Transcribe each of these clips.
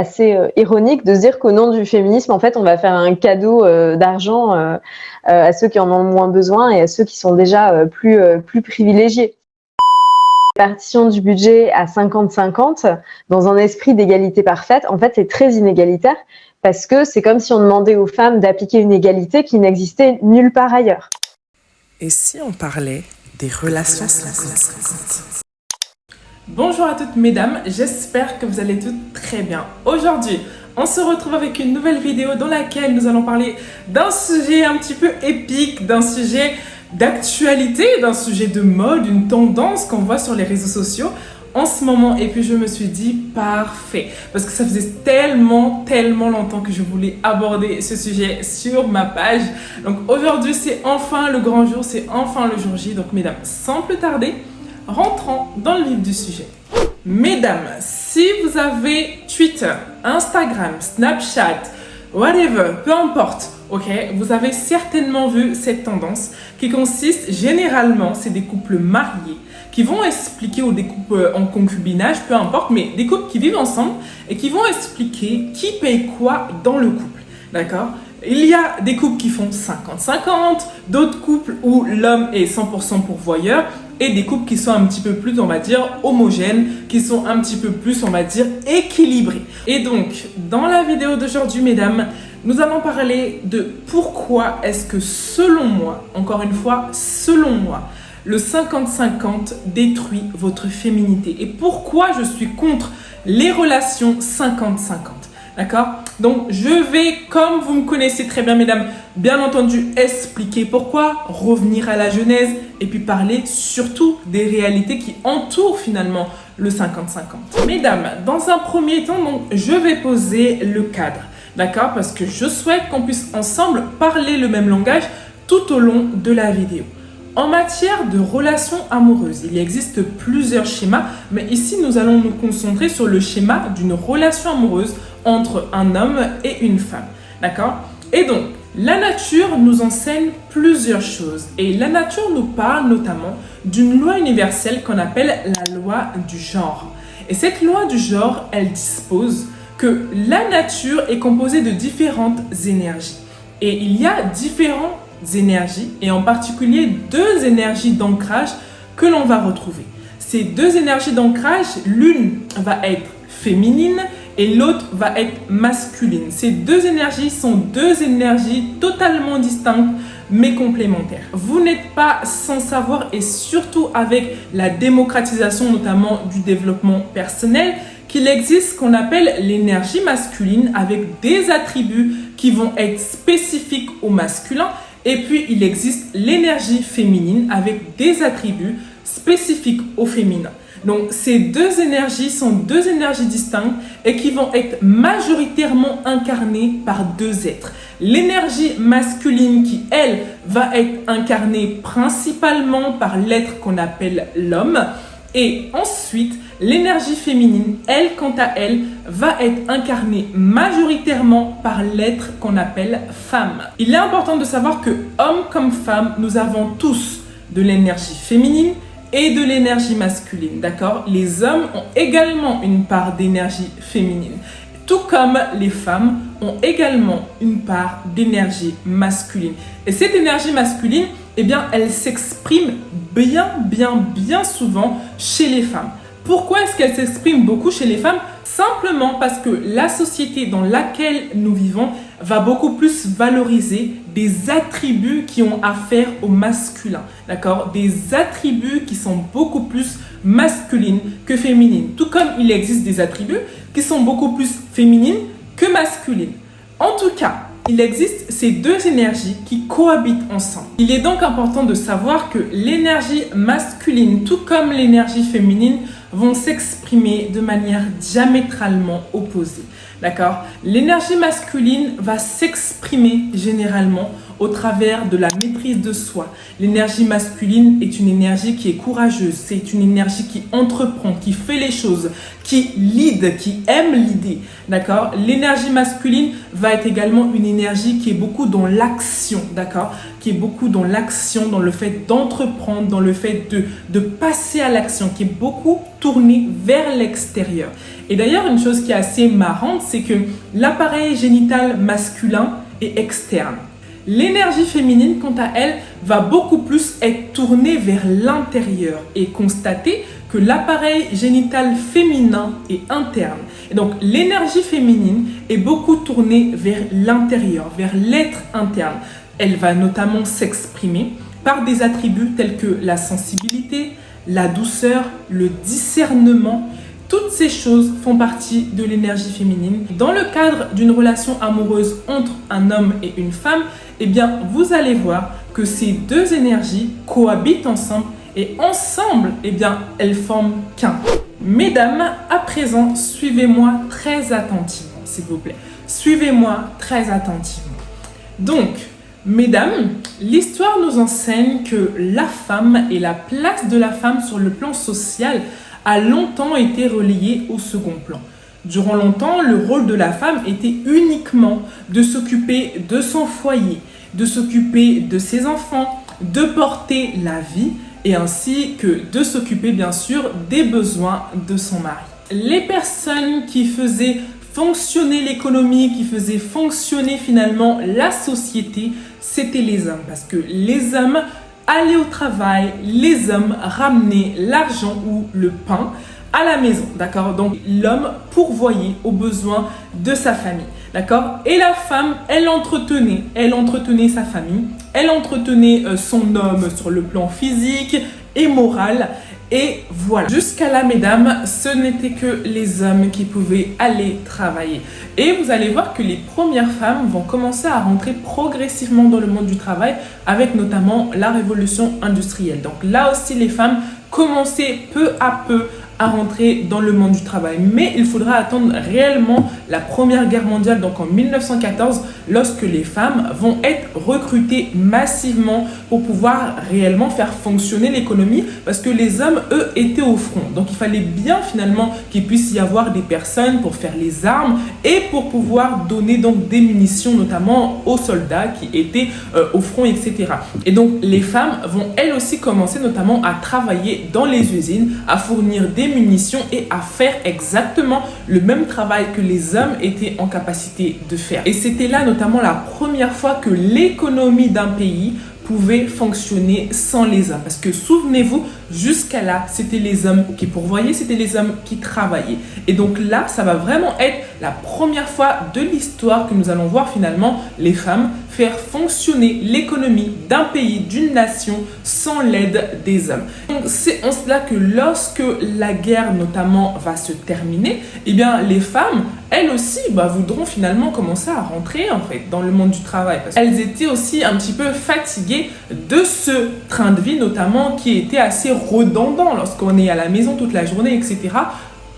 assez ironique de se dire qu'au nom du féminisme, en fait, on va faire un cadeau d'argent à ceux qui en ont moins besoin et à ceux qui sont déjà plus privilégiés. La répartition du budget à 50-50, dans un esprit d'égalité parfaite, en fait, c'est très inégalitaire parce que c'est comme si on demandait aux femmes d'appliquer une égalité qui n'existait nulle part ailleurs. Et si on parlait des relations 50-50? Bonjour à toutes mesdames, j'espère que vous allez toutes très bien. Aujourd'hui, on se retrouve avec une nouvelle vidéo dans laquelle nous allons parler d'un sujet un petit peu épique, d'un sujet d'actualité, d'un sujet de mode, une tendance qu'on voit sur les réseaux sociaux en ce moment. Et puis je me suis dit parfait, parce que ça faisait tellement longtemps que je voulais aborder ce sujet sur ma page. Donc aujourd'hui c'est enfin le grand jour, c'est enfin le jour J. Donc mesdames, sans plus tarder, rentrons dans le vif du sujet. Mesdames, si vous avez Twitter, Instagram, Snapchat, whatever, peu importe, ok, vous avez certainement vu cette tendance qui consiste généralement, c'est des couples mariés qui vont expliquer, ou des couples en concubinage, peu importe, mais des couples qui vivent ensemble et qui vont expliquer qui paye quoi dans le couple, d'accord? Il y a des couples qui font 50-50, d'autres couples où l'homme est 100% pourvoyeur et des couples qui sont un petit peu plus, on va dire, homogènes, qui sont un petit peu plus, on va dire, équilibrés. Et donc, dans la vidéo d'aujourd'hui, mesdames, nous allons parler de pourquoi est-ce que, selon moi, encore une fois, selon moi, le 50-50 détruit votre féminité. Et pourquoi je suis contre les relations 50-50. D'accord? Donc, je vais, comme vous me connaissez très bien, mesdames, bien entendu, expliquer pourquoi, revenir à la genèse et puis parler surtout des réalités qui entourent finalement le 50-50. Mesdames, dans un premier temps, donc, je vais poser le cadre. D'accord? Parce que je souhaite qu'on puisse ensemble parler le même langage tout au long de la vidéo. En matière de relations amoureuses, il existe plusieurs schémas, mais ici nous allons nous concentrer sur le schéma d'une relation amoureuse entre un homme et une femme. D'accord? Et donc, la nature nous enseigne plusieurs choses. Et la nature nous parle notamment d'une loi universelle qu'on appelle la loi du genre. Et cette loi du genre, elle dispose que la nature est composée de différentes énergies. Et il y a différentes énergies, et en particulier deux énergies d'ancrage que l'on va retrouver. Ces deux énergies d'ancrage, l'une va être féminine et l'autre va être masculine. Ces deux énergies sont deux énergies totalement distinctes mais complémentaires. Vous n'êtes pas sans savoir, et surtout avec la démocratisation notamment du développement personnel, qu'il existe ce qu'on appelle l'énergie masculine avec des attributs qui vont être spécifiques au masculin. Et puis, il existe l'énergie féminine avec des attributs spécifiques au féminin. Donc, ces deux énergies sont deux énergies distinctes et qui vont être majoritairement incarnées par deux êtres. L'énergie masculine qui, elle, va être incarnée principalement par l'être qu'on appelle l'homme. Et ensuite, l'énergie féminine, elle, quant à elle, va être incarnée majoritairement par l'être qu'on appelle femme. Il est important de savoir que, hommes comme femmes, nous avons tous de l'énergie féminine et de l'énergie masculine, d'accord? Les hommes ont également une part d'énergie féminine, tout comme les femmes ont également une part d'énergie masculine. Et cette énergie masculine, eh bien, elle s'exprime bien souvent chez les femmes. Pourquoi est-ce qu'elle s'exprime beaucoup chez les femmes? Simplement parce que la société dans laquelle nous vivons va beaucoup plus valoriser des attributs qui ont affaire au masculin, d'accord? Des attributs qui sont beaucoup plus masculines que féminines. Tout comme il existe des attributs qui sont beaucoup plus féminines que masculines. En tout cas, il existe ces deux énergies qui cohabitent ensemble. Il est donc important de savoir que l'énergie masculine, tout comme l'énergie féminine, vont s'exprimer de manière diamétralement opposée. D'accord? L'énergie masculine va s'exprimer généralement au travers de la maîtrise de soi. L'énergie masculine est une énergie qui est courageuse, c'est une énergie qui entreprend, qui fait les choses, qui lead, qui aime l'idée. D'accord? L'énergie masculine va être également une énergie qui est beaucoup dans l'action, d'accord? Qui est beaucoup dans l'action, dans le fait d'entreprendre, dans le fait de passer à l'action, qui est beaucoup tournée vers l'extérieur. Et d'ailleurs, une chose qui est assez marrante, c'est que l'appareil génital masculin est externe. L'énergie féminine, quant à elle, va beaucoup plus être tournée vers l'intérieur et constater que l'appareil génital féminin est interne. Et donc, l'énergie féminine est beaucoup tournée vers l'intérieur, vers l'être interne. Elle va notamment s'exprimer par des attributs tels que la sensibilité, la douceur, le discernement. Toutes ces choses font partie de l'énergie féminine. Dans le cadre d'une relation amoureuse entre un homme et une femme, eh bien, vous allez voir que ces deux énergies cohabitent ensemble et ensemble, eh bien, elles forment qu'un. Mesdames, à présent, suivez-moi très attentivement, s'il vous plaît. Suivez-moi très attentivement. Donc, mesdames, l'histoire nous enseigne que la femme et la place de la femme sur le plan social a longtemps été reléguée au second plan. Durant longtemps, le rôle de la femme était uniquement de s'occuper de son foyer, de s'occuper de ses enfants, de porter la vie et ainsi que de s'occuper bien sûr des besoins de son mari. Les personnes qui faisaient fonctionner l'économie, qui faisaient fonctionner finalement la société, c'était les hommes parce que les hommes allaient au travail, les hommes ramenaient l'argent ou le pain à la maison, d'accord? Donc l'homme pourvoyait aux besoins de sa famille, d'accord? Et la femme, elle entretenait sa famille, elle entretenait son homme sur le plan physique et moral. Et voilà, jusqu'à là, mesdames, ce n'était que les hommes qui pouvaient aller travailler. Et vous allez voir que les premières femmes vont commencer à rentrer progressivement dans le monde du travail avec notamment la révolution industrielle. Donc là aussi, les femmes commençaient peu à peu à rentrer dans le monde du travail. Mais il faudra attendre réellement la Première Guerre mondiale, donc en 1914, lorsque les femmes vont être recrutées massivement pour pouvoir réellement faire fonctionner l'économie parce que les hommes, eux, étaient au front. Donc il fallait bien finalement qu'il puisse y avoir des personnes pour faire les armes et pour pouvoir donner donc des munitions notamment aux soldats qui étaient au front, etc. Et donc les femmes vont elles aussi commencer notamment à travailler dans les usines, à fournir des munitions et à faire exactement le même travail que les hommes étaient en capacité de faire. Et c'était là notamment la première fois que l'économie d'un pays pouvait fonctionner sans les hommes. Parce que souvenez-vous, jusqu'à là, c'était les hommes qui pourvoyaient, c'était les hommes qui travaillaient. Et donc là, ça va vraiment être la première fois de l'histoire que nous allons voir finalement les femmes faire fonctionner l'économie d'un pays, d'une nation, sans l'aide des hommes. Donc c'est en cela que lorsque la guerre notamment va se terminer, eh bien les femmes, elles aussi, voudront finalement commencer à rentrer en fait dans le monde du travail. Parce qu'elles étaient aussi un petit peu fatiguées de ce train de vie notamment qui était assez redondant lorsqu'on est à la maison toute la journée, etc.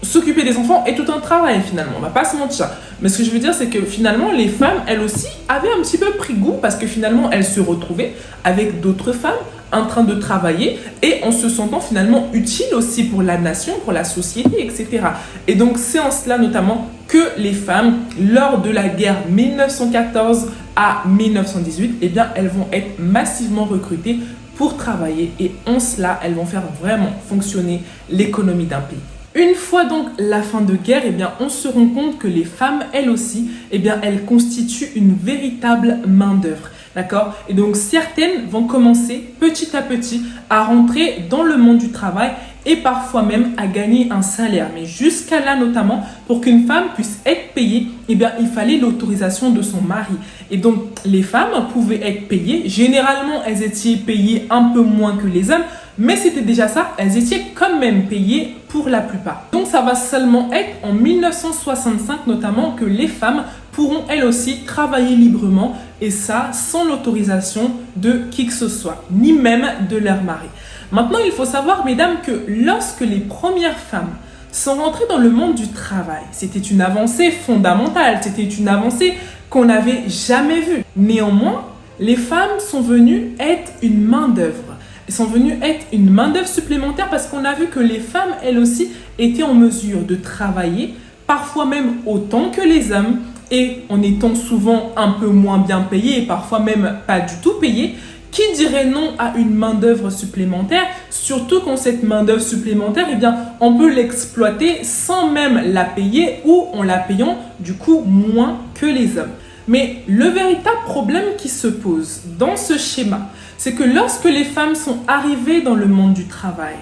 S'occuper des enfants est tout un travail finalement, on va pas se mentir. Mais ce que je veux dire, c'est que finalement, les femmes, elles aussi, avaient un petit peu pris goût parce que finalement, elles se retrouvaient avec d'autres femmes en train de travailler et en se sentant finalement utiles aussi pour la nation, pour la société, etc. Et donc, c'est en cela notamment que les femmes, lors de la guerre 1914 à 1918, eh bien, elles vont être massivement recrutées pour travailler et en cela, elles vont faire vraiment fonctionner l'économie d'un pays. Une fois donc la fin de guerre, eh bien, on se rend compte que les femmes, elles aussi, eh bien, elles constituent une véritable main-d'œuvre. D'accord? Et donc, certaines vont commencer petit à petit à rentrer dans le monde du travail et parfois même à gagner un salaire. Mais jusqu'à là, notamment, pour qu'une femme puisse être payée, eh bien, il fallait l'autorisation de son mari. Et donc, les femmes pouvaient être payées. Généralement, elles étaient payées un peu moins que les hommes, mais c'était déjà ça, elles étaient quand même payées pour la plupart. Donc, ça va seulement être en 1965 notamment que les femmes pourront elles aussi travailler librement et ça sans l'autorisation de qui que ce soit, ni même de leur mari. Maintenant, il faut savoir, mesdames, que lorsque les premières femmes sont rentrées dans le monde du travail, c'était une avancée fondamentale, c'était une avancée qu'on n'avait jamais vue. Néanmoins, les femmes sont venues être une main-d'œuvre. Elles sont venues être une main-d'œuvre supplémentaire parce qu'on a vu que les femmes, elles aussi, étaient en mesure de travailler, parfois même autant que les hommes, et en étant souvent un peu moins bien payées et parfois même pas du tout payées. Qui dirait non à une main-d'œuvre supplémentaire, surtout quand cette main-d'œuvre supplémentaire, eh bien, on peut l'exploiter sans même la payer ou en la payant du coup moins que les hommes. Mais le véritable problème qui se pose dans ce schéma, c'est que lorsque les femmes sont arrivées dans le monde du travail,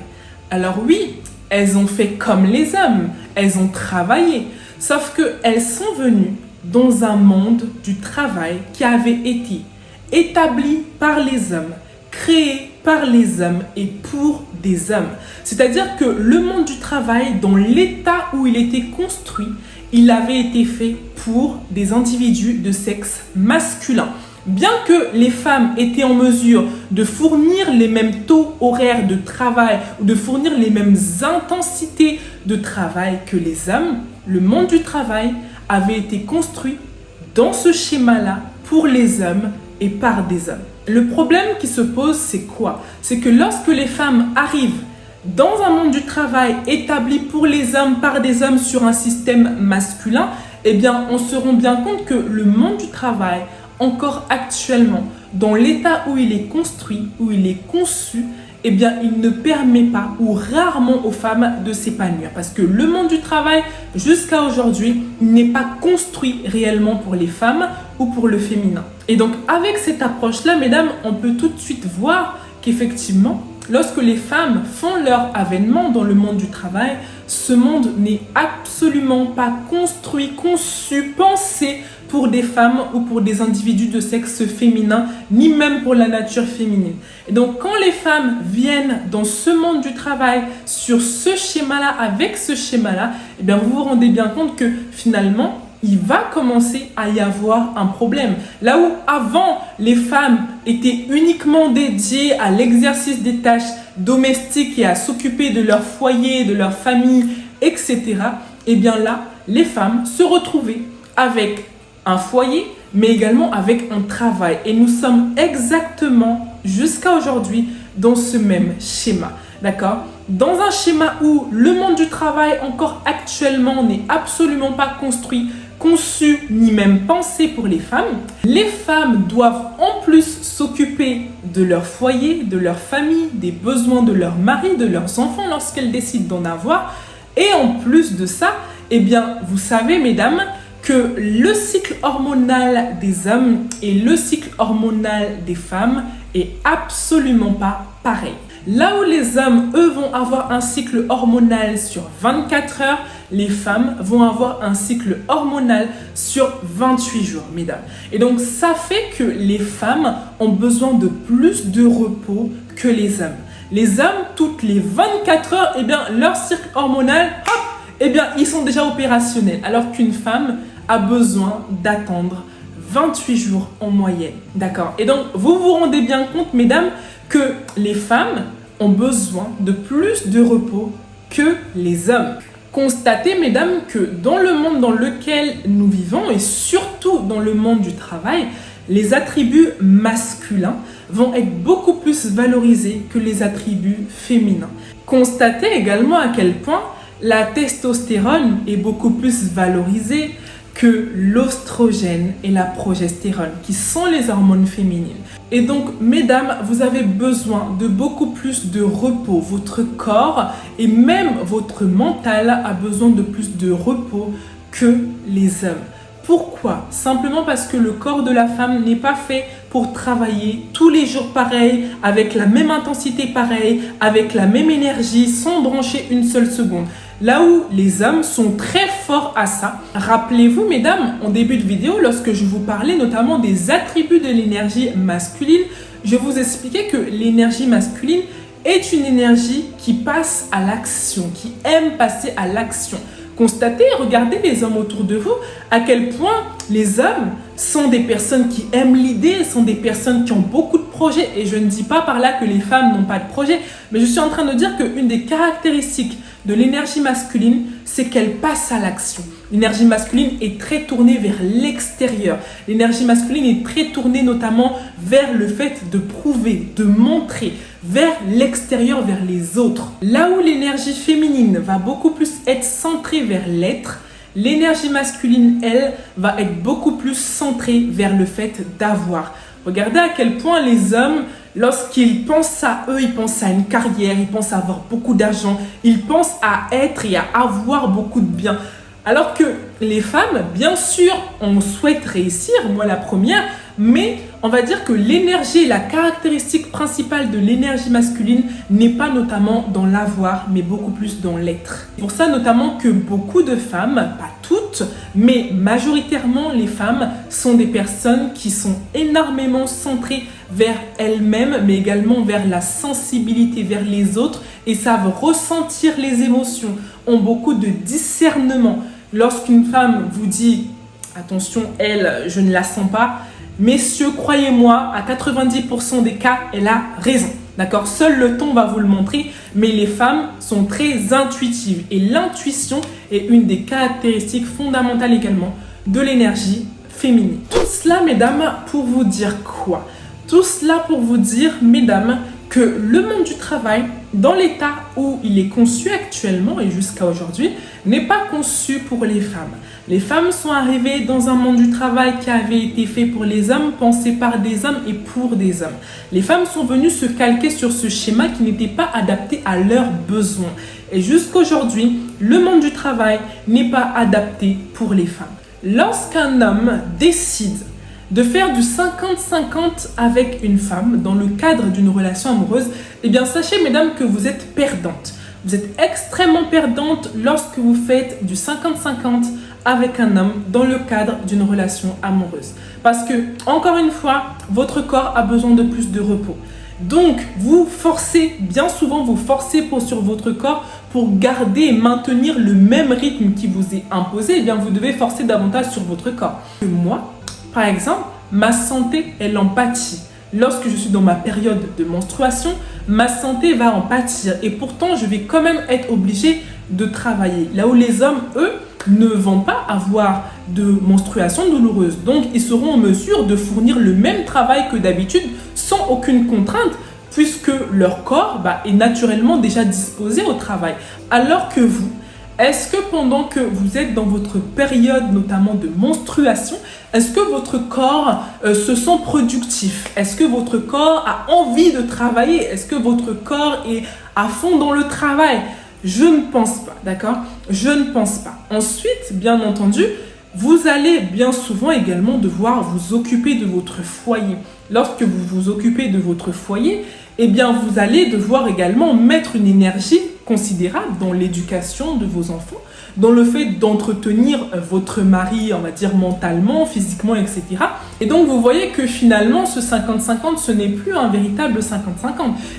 alors oui, elles ont fait comme les hommes, elles ont travaillé, sauf qu'elles sont venues dans un monde du travail qui avait été établi par les hommes, créé par les hommes et pour des hommes. C'est-à-dire que le monde du travail, dans l'état où il était construit, il avait été fait pour des individus de sexe masculin. Bien que les femmes étaient en mesure de fournir les mêmes taux horaires de travail ou de fournir les mêmes intensités de travail que les hommes, le monde du travail avait été construit dans ce schéma-là pour les hommes et par des hommes. Le problème qui se pose, c'est quoi? C'est que lorsque les femmes arrivent dans un monde du travail établi pour les hommes, par des hommes sur un système masculin, eh bien, on se rend bien compte que le monde du travail, encore actuellement, dans l'état où il est construit, où il est conçu, eh bien, il ne permet pas ou rarement aux femmes de s'épanouir. Parce que le monde du travail, jusqu'à aujourd'hui, n'est pas construit réellement pour les femmes ou pour le féminin. Et donc, avec cette approche-là, mesdames, on peut tout de suite voir qu'effectivement, lorsque les femmes font leur avènement dans le monde du travail, ce monde n'est absolument pas construit, conçu, pensé pour des femmes ou pour des individus de sexe féminin, ni même pour la nature féminine. Et donc, quand les femmes viennent dans ce monde du travail, sur ce schéma-là, avec ce schéma-là, eh bien, vous vous rendez bien compte que finalement, il va commencer à y avoir un problème. Là où avant, les femmes étaient uniquement dédiées à l'exercice des tâches domestiques et à s'occuper de leur foyer, de leur famille, etc., eh bien là, les femmes se retrouvaient avec un foyer, mais également avec un travail. Et nous sommes exactement, jusqu'à aujourd'hui, dans ce même schéma. D'accord? Dans un schéma où le monde du travail, encore actuellement, n'est absolument pas construit, conçu, ni même pensé pour les femmes doivent en plus s'occuper de leur foyer, de leur famille, des besoins de leur mari, de leurs enfants lorsqu'elles décident d'en avoir. Et en plus de ça, eh bien, vous savez, mesdames, que le cycle hormonal des hommes et le cycle hormonal des femmes est absolument pas pareil. Là où les hommes, eux, vont avoir un cycle hormonal sur 24 heures, les femmes vont avoir un cycle hormonal sur 28 jours, mesdames. Et donc, ça fait que les femmes ont besoin de plus de repos que les hommes. Les hommes, toutes les 24 heures, eh bien, leur cycle hormonal, hop, eh bien, ils sont déjà opérationnels. Alors qu'une femme a besoin d'attendre 28 jours en moyenne. D'accord? Et donc, vous vous rendez bien compte, mesdames, que les femmes ont besoin de plus de repos que les hommes. Constatez, mesdames, que dans le monde dans lequel nous vivons, et surtout dans le monde du travail, les attributs masculins vont être beaucoup plus valorisés que les attributs féminins. Constatez également à quel point la testostérone est beaucoup plus valorisée que l'oestrogène et la progestérone, qui sont les hormones féminines. Et donc, mesdames, vous avez besoin de beaucoup plus de repos. Votre corps et même votre mental a besoin de plus de repos que les hommes. Pourquoi? Simplement parce que le corps de la femme n'est pas fait pour travailler tous les jours pareil, avec la même intensité pareille, avec la même énergie, sans brancher une seule seconde. Là où les hommes sont très forts à ça. Rappelez-vous, mesdames, en début de vidéo, lorsque je vous parlais notamment des attributs de l'énergie masculine, je vous expliquais que l'énergie masculine est une énergie qui passe à l'action, qui aime passer à l'action. Constatez, regardez les hommes autour de vous, à quel point les hommes sont des personnes qui aiment l'idée, sont des personnes qui ont beaucoup de projets. Et je ne dis pas par là que les femmes n'ont pas de projets, mais je suis en train de dire qu'une des caractéristiques de l'énergie masculine, c'est qu'elle passe à l'action. L'énergie masculine est très tournée vers l'extérieur. L'énergie masculine est très tournée notamment vers le fait de prouver, de montrer, vers l'extérieur, vers les autres. Là où l'énergie féminine va beaucoup plus être centrée vers l'être, l'énergie masculine, elle, va être beaucoup plus centrée vers le fait d'avoir. Regardez à quel point les hommes, lorsqu'ils pensent à eux, ils pensent à une carrière, ils pensent à avoir beaucoup d'argent, ils pensent à être et à avoir beaucoup de biens. Alors que les femmes, bien sûr, on souhaite réussir, moi la première, mais on va dire que l'énergie, la caractéristique principale de l'énergie masculine n'est pas notamment dans l'avoir, mais beaucoup plus dans l'être. C'est pour ça notamment que beaucoup de femmes, pas toutes, mais majoritairement les femmes sont des personnes qui sont énormément centrées vers elles-mêmes, mais également vers la sensibilité, vers les autres, et savent ressentir les émotions, ont beaucoup de discernement. Lorsqu'une femme vous dit « attention, elle, je ne la sens pas », messieurs, croyez-moi, à 90% des cas, elle a raison. D'accord? Seul le temps va vous le montrer, mais les femmes sont très intuitives. Et l'intuition est une des caractéristiques fondamentales également de l'énergie féminine. Tout cela, mesdames, pour vous dire quoi? Tout cela pour vous dire, mesdames, que le monde du travail, dans l'état où il est conçu actuellement et jusqu'à aujourd'hui, n'est pas conçu pour les femmes. Les femmes sont arrivées dans un monde du travail qui avait été fait pour les hommes, pensé par des hommes et pour des hommes. Les femmes sont venues se calquer sur ce schéma qui n'était pas adapté à leurs besoins. Et jusqu'aujourd'hui, le monde du travail n'est pas adapté pour les femmes. Lorsqu'un homme décide de faire du 50-50 avec une femme dans le cadre d'une relation amoureuse, eh bien sachez mesdames que vous êtes perdante. Vous êtes extrêmement perdante lorsque vous faites du 50-50 avec un homme dans le cadre d'une relation amoureuse. Parce que, encore une fois, votre corps a besoin de plus de repos. Donc, vous forcez, bien souvent, vous forcez sur votre corps pour garder et maintenir le même rythme qui vous est imposé. Eh bien, vous devez forcer davantage sur votre corps. Moi, par exemple, ma santé, elle en pâtit. Lorsque je suis dans ma période de menstruation, ma santé va en pâtir. Et pourtant, je vais quand même être obligée de travailler. Là où les hommes, eux, ne vont pas avoir de menstruation douloureuse. Donc, ils seront en mesure de fournir le même travail que d'habitude sans aucune contrainte puisque leur corps est naturellement déjà disposé au travail. Alors que vous, est-ce que pendant que vous êtes dans votre période notamment de menstruation, est-ce que votre corps se sent productif? Est-ce que votre corps a envie de travailler? Est-ce que votre corps est à fond dans le travail? Je ne pense pas, d'accord? Je ne pense pas. Ensuite, bien entendu, vous allez bien souvent également devoir vous occuper de votre foyer. Lorsque vous vous occupez de votre foyer, eh bien, vous allez devoir également mettre une énergie considérable dans l'éducation de vos enfants, dans le fait d'entretenir votre mari, on va dire mentalement, physiquement, etc. Et donc, vous voyez que finalement, ce 50-50, ce n'est plus un véritable 50-50.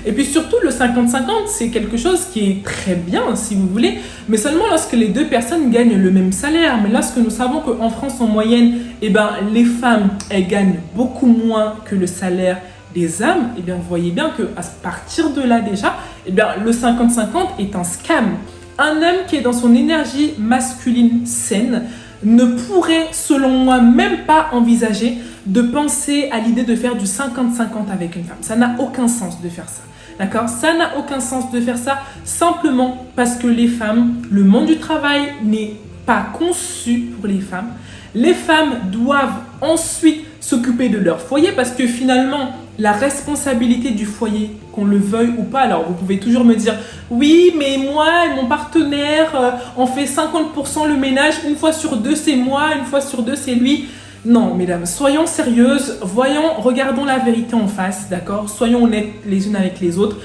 Et puis surtout, le 50-50, c'est quelque chose qui est très bien, si vous voulez, mais seulement lorsque les deux personnes gagnent le même salaire. Mais lorsque nous savons qu'en France, en moyenne, les femmes, elles gagnent beaucoup moins que le salaire des hommes, vous voyez bien qu'à partir de là déjà, le 50-50 est un scam. Un homme qui est dans son énergie masculine saine ne pourrait, selon moi, même pas envisager de penser à l'idée de faire du 50-50 avec une femme. Ça n'a aucun sens de faire ça. D'accord? Ça n'a aucun sens de faire ça simplement parce que les femmes, le monde du travail n'est pas conçu pour les femmes. Les femmes doivent ensuite s'occuper de leur foyer parce que finalement, la responsabilité du foyer, qu'on le veuille ou pas, alors vous pouvez toujours me dire oui, mais moi et mon partenaire, on fait 50% le ménage, une fois sur deux c'est moi, une fois sur deux c'est lui. Non, mesdames, soyons sérieuses, regardons la vérité en face, d'accord? Soyons honnêtes les unes avec les autres.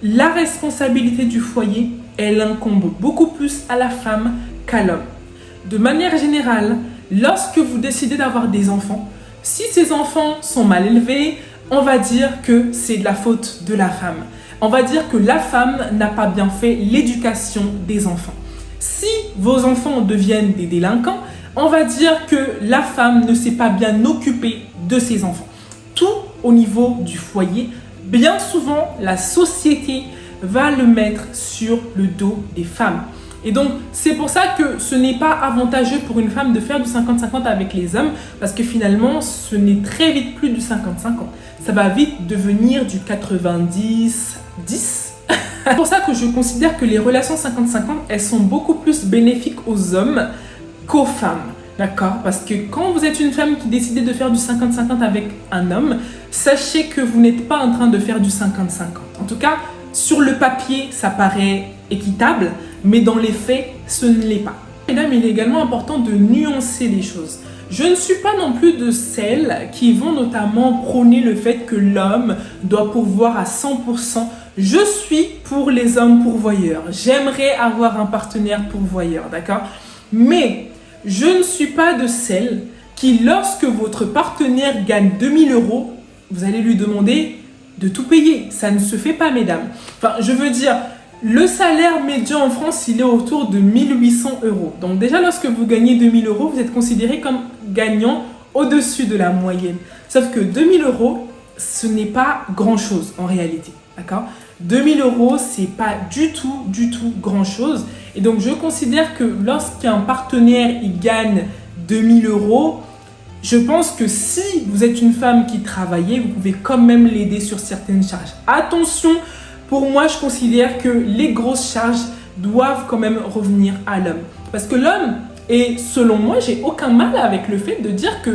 La responsabilité du foyer, elle incombe beaucoup plus à la femme qu'à l'homme. De manière générale, lorsque vous décidez d'avoir des enfants, si ces enfants sont mal élevés, on va dire que c'est de la faute de la femme. On va dire que la femme n'a pas bien fait l'éducation des enfants. Si vos enfants deviennent des délinquants, on va dire que la femme ne s'est pas bien occupée de ses enfants. Tout au niveau du foyer, bien souvent, la société va le mettre sur le dos des femmes. Et donc, c'est pour ça que ce n'est pas avantageux pour une femme de faire du 50-50 avec les hommes parce que finalement, ce n'est très vite plus du 50-50. Ça va vite devenir du 90-10. C'est pour ça que je considère que les relations 50-50, elles sont beaucoup plus bénéfiques aux hommes qu'aux femmes. D'accord? Parce que quand vous êtes une femme qui décide de faire du 50-50 avec un homme, sachez que vous n'êtes pas en train de faire du 50-50. En tout cas, sur le papier, ça paraît équitable, mais dans les faits, ce ne l'est pas. Mesdames, il est également important de nuancer les choses. Je ne suis pas non plus de celles qui vont notamment prôner le fait que l'homme doit pourvoir à 100%. Je suis pour les hommes pourvoyeurs. J'aimerais avoir un partenaire pourvoyeur, d'accord? Mais je ne suis pas de celles qui, lorsque votre partenaire gagne 2000 €, vous allez lui demander de tout payer. Ça ne se fait pas, mesdames. Enfin, je veux dire, le salaire médian en France, il est autour de 1800 €. Donc déjà, lorsque vous gagnez 2000 €, vous êtes considéré comme gagnant au-dessus de la moyenne. Sauf que 2000 €, ce n'est pas grand-chose en réalité, d'accord? 2000 €, c'est pas du tout grand-chose. Et donc, je considère que lorsqu'un partenaire, il gagne 2000 €, je pense que si vous êtes une femme qui travaille, vous pouvez quand même l'aider sur certaines charges. Attention, pour moi, je considère que les grosses charges doivent quand même revenir à l'homme. Parce que l'homme, et selon moi, j'ai aucun mal avec le fait de dire que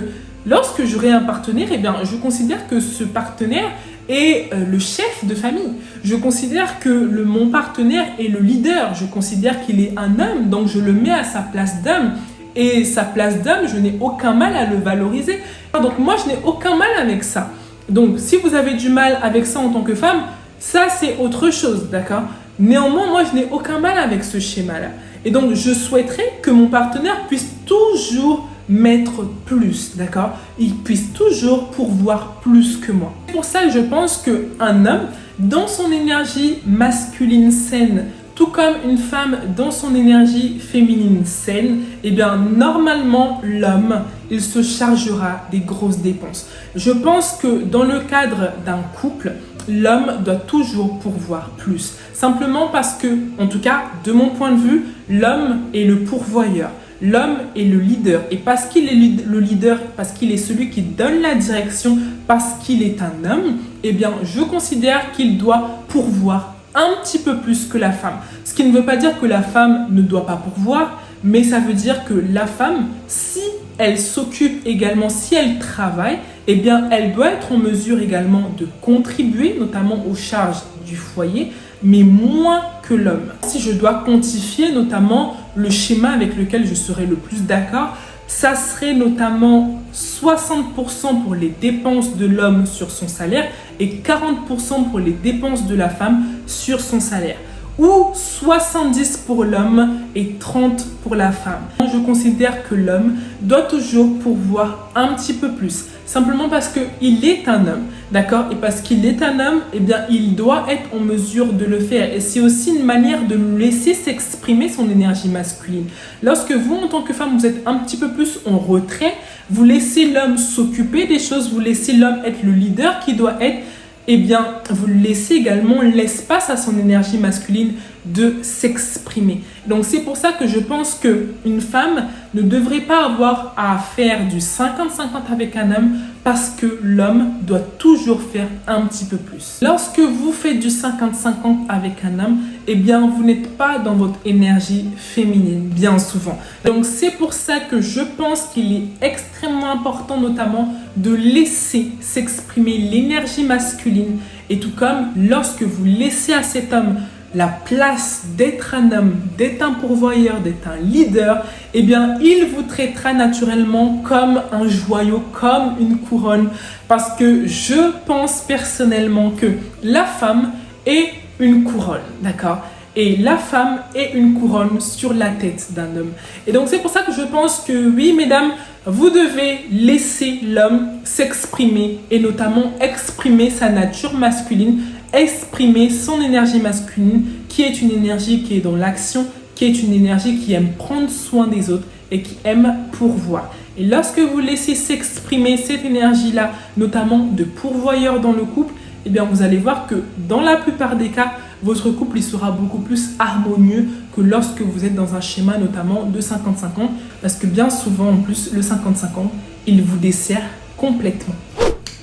lorsque j'aurai un partenaire, eh bien, je considère que ce partenaire est le chef de famille. Je considère que mon partenaire est le leader. Je considère qu'il est un homme, donc je le mets à sa place d'homme. Et sa place d'homme, je n'ai aucun mal à le valoriser. Donc moi, je n'ai aucun mal avec ça. Donc si vous avez du mal avec ça en tant que femme, ça c'est autre chose, d'accord? Néanmoins, moi, je n'ai aucun mal avec ce schéma-là. Et donc, je souhaiterais que mon partenaire puisse toujours mettre plus, d'accord? Il puisse toujours pourvoir plus que moi. C'est pour ça que je pense qu'un homme, dans son énergie masculine saine, tout comme une femme dans son énergie féminine saine, eh bien, normalement, l'homme, il se chargera des grosses dépenses. Je pense que dans le cadre d'un couple, l'homme doit toujours pourvoir plus. Simplement parce que, en tout cas, de mon point de vue, l'homme est le pourvoyeur. L'homme est le leader. Et parce qu'il est le leader, parce qu'il est celui qui donne la direction, parce qu'il est un homme, eh bien, je considère qu'il doit pourvoir un petit peu plus que la femme. Ce qui ne veut pas dire que la femme ne doit pas pourvoir, mais ça veut dire que la femme, si elle s'occupe également, si elle travaille, eh bien, elle doit être en mesure également de contribuer, notamment aux charges du foyer, mais moins que l'homme. Si je dois quantifier notamment le schéma avec lequel je serais le plus d'accord, ça serait notamment 60% pour les dépenses de l'homme sur son salaire et 40% pour les dépenses de la femme sur son salaire. Ou 70 pour l'homme et 30 pour la femme. Je considère que l'homme doit toujours pourvoir un petit peu plus. Simplement parce qu'il est un homme, d'accord? Et parce qu'il est un homme, eh bien, il doit être en mesure de le faire. Et c'est aussi une manière de laisser s'exprimer son énergie masculine. Lorsque vous, en tant que femme, vous êtes un petit peu plus en retrait, vous laissez l'homme s'occuper des choses, vous laissez l'homme être le leader qui doit être, eh bien, vous laissez également l'espace à son énergie masculine de s'exprimer. Donc, c'est pour ça que je pense qu'une femme ne devrait pas avoir à faire du 50-50 avec un homme parce que l'homme doit toujours faire un petit peu plus. Lorsque vous faites du 50-50 avec un homme, eh bien, vous n'êtes pas dans votre énergie féminine, bien souvent. Donc, c'est pour ça que je pense qu'il est extrêmement important, notamment, de laisser s'exprimer l'énergie masculine. Et tout comme lorsque vous laissez à cet homme la place d'être un homme, d'être un pourvoyeur, d'être un leader, eh bien, il vous traitera naturellement comme un joyau, comme une couronne. Parce que je pense personnellement que la femme est une couronne, d'accord? Et la femme est une couronne sur la tête d'un homme. Et donc, c'est pour ça que je pense que, oui, mesdames, vous devez laisser l'homme s'exprimer et notamment exprimer sa nature masculine, exprimer son énergie masculine qui est une énergie qui est dans l'action, qui est une énergie qui aime prendre soin des autres et qui aime pourvoir. Et lorsque vous laissez s'exprimer cette énergie-là, notamment de pourvoyeur dans le couple, eh bien, vous allez voir que dans la plupart des cas, votre couple il sera beaucoup plus harmonieux que lorsque vous êtes dans un schéma notamment de 50-50 parce que bien souvent en plus le 50-50 il vous dessert complètement.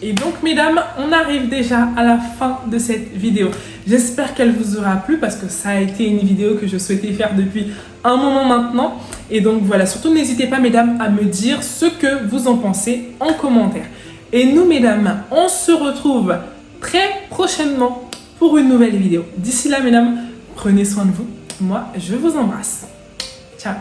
Et donc mesdames, on arrive déjà à la fin de cette vidéo. J'espère qu'elle vous aura plu parce que ça a été une vidéo que je souhaitais faire depuis un moment maintenant. Et donc voilà, surtout n'hésitez pas mesdames à me dire ce que vous en pensez en commentaire. Et nous, mesdames, on se retrouve très prochainement pour une nouvelle vidéo. D'ici là, mesdames, prenez soin de vous. Moi, je vous embrasse. Ciao.